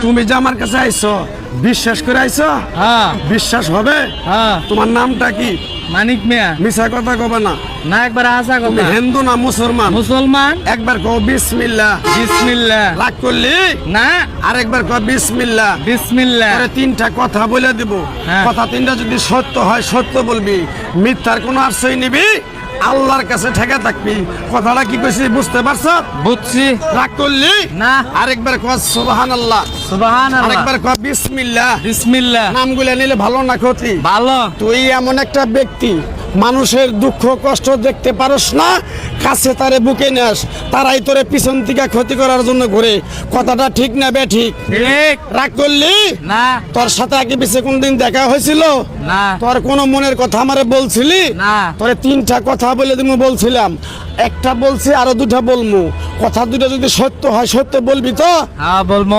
তুমি যে আমার কাছে আইছো বিশ্বাস করে আইছো? হ্যাঁ বিশ্বাস হবে? হ্যাঁ তোমার নামটা কি? মানিক মিয়া। মিছা কথা কবে না। না একবার আসা তুমি কথা। হিন্দু না মুসলমান? মুসলমান। একবার কও বিসমিল্লাহ। বিসমিল্লাহ। রাগ করলি? না আরেকবার কও বিসমিল্লাহ। বিসমিল্লাহ। পরে তিনটা কথা বলে দেব। হ্যাঁ। কথা তিনটা যদি সত্য হয় সত্য বলবি, মিথ্যার কোনো আশ্রয় নিবি, আল্লাহর কাছে ঠেকা থাকবি। কথাটা কি কইছি বুঝতে পারছ? বুঝছি। রাগ করলি? না। আরেকবার কও সুবহানাল্লাহ। সুবহানাল্লাহ। আরেকবার কও বিসমিল্লাহ। বিসমিল্লাহ। নামগুলো নিলে ভালো না ক্ষতি? ভালো। তুই এমন একটা ব্যক্তি, মানুষের দুঃখ কষ্ট দেখতে পারস না, কাছে তারে বুকে নেস, তারাই তোরে পিছন থেকে ক্ষতি করার জন্য ঘুরে। কথাটা ঠিক না বে ঠিক? ঠিক। রাগ করলি? না তোর সাথে আগে পিছে কোনদিন দেখা হয়েছিল? না তোর কোনো মনের কথা আমারে বলছিলি? না। তোরে তিনটা কথা বলে তুমি বলছিলাম, একটা বলছি আরো দুটা বলমু। কথা দুটো যদি সত্য হয় সত্য বলবি তো? হ্যাঁ বলবো।